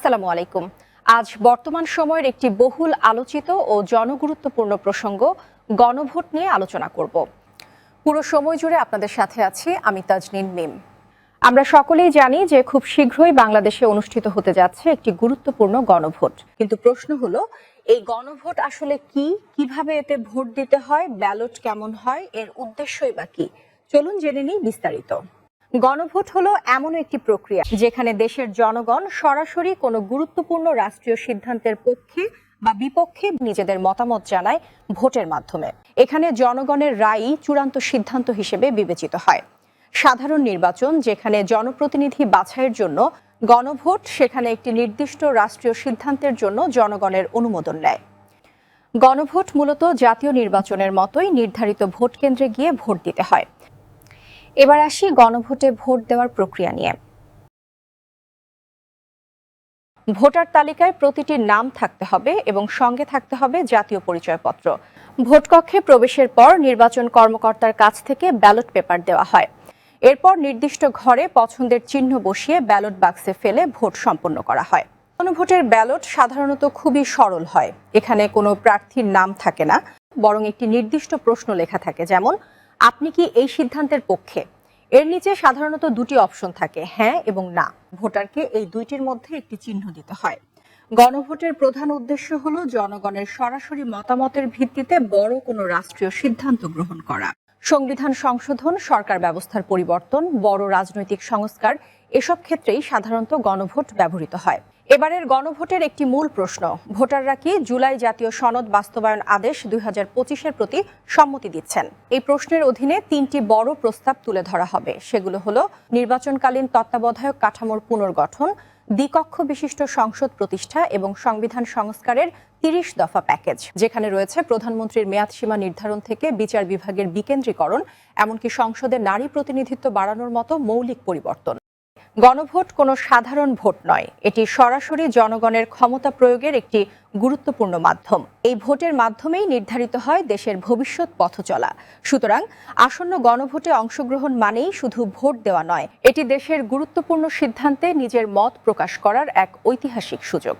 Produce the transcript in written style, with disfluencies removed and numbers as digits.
আসসালামু আলাইকুম। আজ বর্তমান সময়ের একটি বহুল আলোচিত ও জনগুরুত্বপূর্ণ প্রসঙ্গ গণভোট নিয়ে আলোচনা করব। পুরো সময় জুড়ে আপনাদের সাথে আছি আমি তাজনিন মিম। আমরা সকলেই জানি যে খুব শীঘ্রই বাংলাদেশে অনুষ্ঠিত হতে যাচ্ছে একটি গুরুত্বপূর্ণ গণভোট। কিন্তু প্রশ্ন হলো, এই গণভোট আসলে কি, কিভাবে এতে ভোট দিতে হয়, ব্যালট কেমন হয়, এর উদ্দেশ্যই বা কি? চলুন জেনে নিই বিস্তারিত। গণভোট হলো এমন একটি প্রক্রিয়া যেখানে দেশের জনগণ সরাসরি কোনো গুরুত্বপূর্ণ রাষ্ট্রীয় সিদ্ধান্তের পক্ষে বা বিপক্ষে নিজেদের মতামত জানায় ভোটের মাধ্যমে। এখানে জনগণের রায়ই চূড়ান্ত সিদ্ধান্ত হিসেবে বিবেচিত হয়। সাধারণ নির্বাচন যেখানে জনপ্রতিনিধি বাছাইয়ের জন্য গণভোট, সেখানে একটি নির্দিষ্ট রাষ্ট্রীয় সিদ্ধান্তের জন্য জনগণের অনুমোদন নেয়। গণভোট মূলত জাতীয় নির্বাচনের মতোই নির্ধারিত ভোট কেন্দ্রে গিয়ে ভোট দিতে হয়। এবার আসি গণভোটে ভোট দেওয়ার প্রক্রিয়া নিয়ে। ভোটার তালিকায় প্রতিটি নাম থাকতে হবে এবং সঙ্গে থাকতে হবে জাতীয় পরিচয়পত্র। ভোটকক্ষে প্রবেশের পর নির্বাচন কর্মকর্তার কাছ থেকে ব্যালট পেপার দেওয়া হয়। এরপর নির্দিষ্ট ঘরে পছন্দের চিহ্ন বসিয়ে ব্যালট বাক্সে ফেলে ভোট সম্পন্ন করা হয়। গণভোটের ব্যালট সাধারণত খুবই সরল হয়। এখানে কোনো প্রার্থীর নাম থাকে না, বরং একটি নির্দিষ্ট প্রশ্ন লেখা থাকে, যেমন আপনি কি এই সিদ্ধান্তের পক্ষে? এর নিচে সাধারণত দুটি অপশন থাকে, হ্যাঁ এবং না। ভোটারকে এই দুইটির মধ্যে একটি চিহ্ন দিতে হয়। গণভোটের প্রধান উদ্দেশ্য হলো জনগণের সরাসরি মতামতের ভিত্তিতে বড় কোনো রাষ্ট্রীয় সিদ্ধান্ত গ্রহণ করা। সংবিধান সংশোধন, সরকার ব্যবস্থার পরিবর্তন, বড় রাজনৈতিক সংস্কার, এসব ক্ষেত্রেই সাধারণত গণভোট ব্যবহৃত হয়। এবারের গণভোটের একটি মূল প্রশ্ন, ভোটাররা কি জুলাই জাতীয় সনদ বাস্তবায়ন আদেশ 2025-এর প্রতি সম্মতি দিচ্ছেন? এই প্রশ্নের অধীনে তিনটি বড় প্রস্তাব তুলে ধরা হবে। সেগুলো হলো নির্বাচনকালীন তত্ত্বাবধায়ক কাঠামোর পুনর্গঠন, দ্বিকক্ষ বিশিষ্ট সংসদ প্রতিষ্ঠা এবং সংবিধান সংস্কারের 30 দফা প্যাকেজ, যেখানে রয়েছে প্রধানমন্ত্রীর মেয়াদসীমা নির্ধারণ থেকে বিচার বিভাগের বিকেন্দ্রীকরণ, এমনকি সংসদে নারী প্রতিনিধিত্ব বাড়ানোর মতো মৌলিক পরিবর্তন। গণভোট কোনো সাধারণ ভোট নয়, এটি সরাসরি জনগণের ক্ষমতা প্রয়োগের একটি গুরুত্বপূর্ণ মাধ্যম। এই ভোটের মাধ্যমেই নির্ধারিত হয় দেশের ভবিষ্যৎ পথচলা। সুতরাং আসন্ন গণভোটে অংশগ্রহণ মানেই শুধু ভোট দেওয়া নয়, এটি দেশের গুরুত্বপূর্ণ সিদ্ধান্তে নিজের মত প্রকাশ করার এক ঐতিহাসিক সুযোগ।